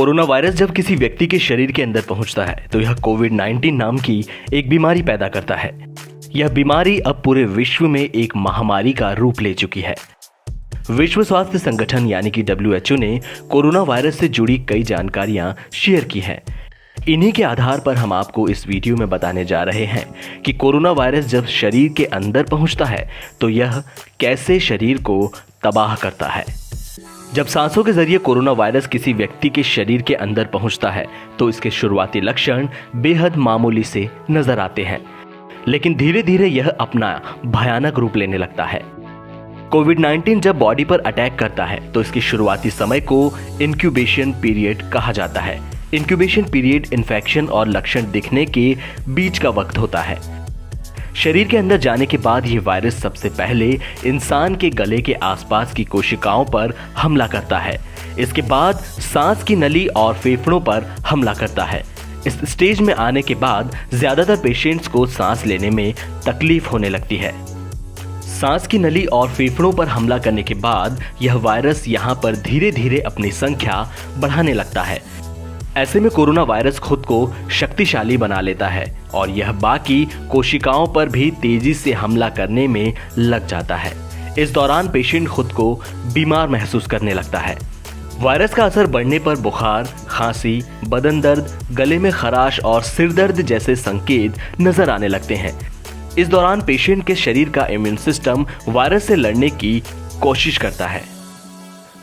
Corona virus जब किसी व्यक्ति के शरीर के अंदर पहुंचता है तो यह कोविड-19 नाम की एक बीमारी पैदा करता है। यह बीमारी अब पूरे विश्व में एक महामारी का रूप ले चुकी है। विश्व स्वास्थ्य संगठन यानी कि WHO ने कोरोना वायरस से जुड़ी कई जानकारियां शेयर की हैं। इन्हीं के आधार पर हम आपको इस वीडियो में बताने जा रहे हैं कि कोरोना वायरस जब शरीर के अंदर पहुंचता है तो यह कैसे शरीर को तबाह करता है। जब सांसों के जरिए कोरोना वायरस किसी व्यक्ति के शरीर के अंदर पहुंचता है तो इसके शुरुआती लक्षण बेहद मामूली से नजर आते हैं, लेकिन धीरे धीरे यह अपना भयानक रूप लेने लगता है। कोविड-19 जब बॉडी पर अटैक करता है तो इसके शुरुआती समय को इंक्यूबेशन पीरियड कहा जाता है। इंक्यूबेशन पीरियड इन्फेक्शन और लक्षण दिखने के बीच का वक्त होता है। शरीर के अंदर जाने के बाद यह वायरस सबसे पहले इंसान के गले के आसपास की कोशिकाओं पर हमला करता है। इसके बाद सांस की नली और फेफड़ों पर हमला करता है। इस स्टेज में आने के बाद ज्यादातर पेशेंट्स को सांस लेने में तकलीफ होने लगती है। सांस की नली और फेफड़ों पर हमला करने के बाद यह वायरस यहाँ पर धीरे धीरे अपनी संख्या बढ़ाने लगता है। ऐसे में कोरोना वायरस खुद को शक्तिशाली बना लेता है और यह बाकी कोशिकाओं पर भी तेजी से हमला करने में लग जाता है। इस दौरान पेशेंट खुद को बीमार महसूस करने लगता है। वायरस का असर बढ़ने पर बुखार, खांसी, बदन दर्द, गले में खराश और सिर दर्द जैसे संकेत नजर आने लगते हैं। इस दौरान पेशेंट के शरीर का इम्यून सिस्टम वायरस से लड़ने की कोशिश करता है।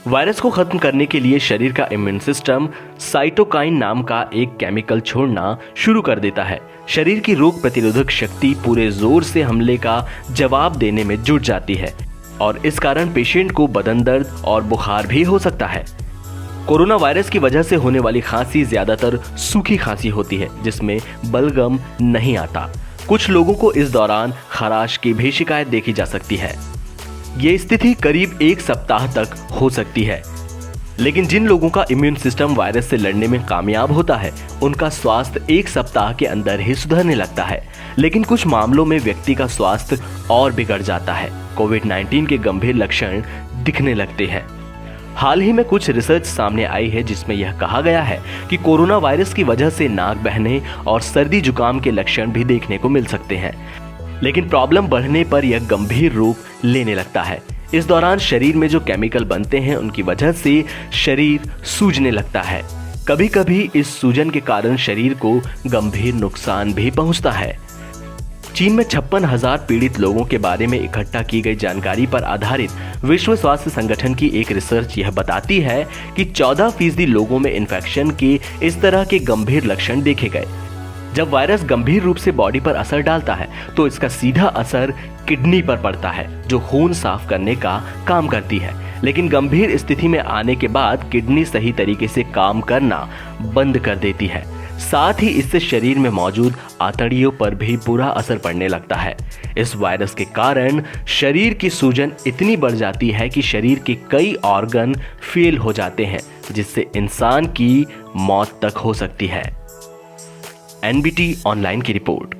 वायरस को खत्म करने के लिए शरीर का इम्यून सिस्टम साइटोकाइन नाम का एक केमिकल छोड़ना शुरू कर देता है। शरीर की रोग प्रतिरोधक शक्ति पूरे जोर से हमले का जवाब देने में जुट जाती है और इस कारण पेशेंट को बदन दर्द और बुखार भी हो सकता है। कोरोना वायरस की वजह से होने वाली खांसी ज्यादातर सूखी खांसी होती है जिसमें बलगम नहीं आता। कुछ लोगों को इस दौरान खराश की भी शिकायत देखी जा सकती है। ये स्थिति करीब 1 सप्ताह तक हो सकती है, लेकिन जिन लोगों का इम्यून सिस्टम वायरस से लड़ने में कामयाब होता है उनका स्वास्थ्य 1 सप्ताह के अंदर ही सुधरने लगता है। लेकिन कुछ मामलों में व्यक्ति का स्वास्थ्य और बिगड़ जाता है। कोविड-19 के गंभीर लक्षण दिखने लगते हैं। हाल ही में कुछ रिसर्च सामने आई है जिसमें यह कहा गया है कि कोरोना वायरस की वजह से नाक बहने और सर्दी जुकाम के लक्षण भी देखने को मिल सकते हैं, लेकिन प्रॉब्लम बढ़ने पर यह गंभीर रूप लेने लगता है। इस दौरान शरीर में जो केमिकल बनते हैं उनकी वजह से शरीर सूजने लगता है। कभी कभी इस सूजन के कारण शरीर को गंभीर नुकसान भी पहुंचता है। चीन में 56,000 पीड़ित लोगों के बारे में इकट्ठा की गई जानकारी पर आधारित विश्व स्वास्थ्य संगठन की एक रिसर्च यह बताती है कि 14% लोगों में इन्फेक्शन के इस तरह के गंभीर लक्षण देखे गए। जब वायरस गंभीर रूप से बॉडी पर असर डालता है तो इसका सीधा असर किडनी पर पड़ता है जो खून साफ करने का काम करती है, लेकिन गंभीर स्थिति में आने के बाद किडनी सही तरीके से काम करना बंद कर देती है। साथ ही इससे शरीर में मौजूद आंतड़ियों पर भी बुरा असर पड़ने लगता है। इस वायरस के कारण शरीर की सूजन इतनी बढ़ जाती है कि शरीर के कई ऑर्गन फेल हो जाते हैं जिससे इंसान की मौत तक हो सकती है। NBT ऑनलाइन की रिपोर्ट।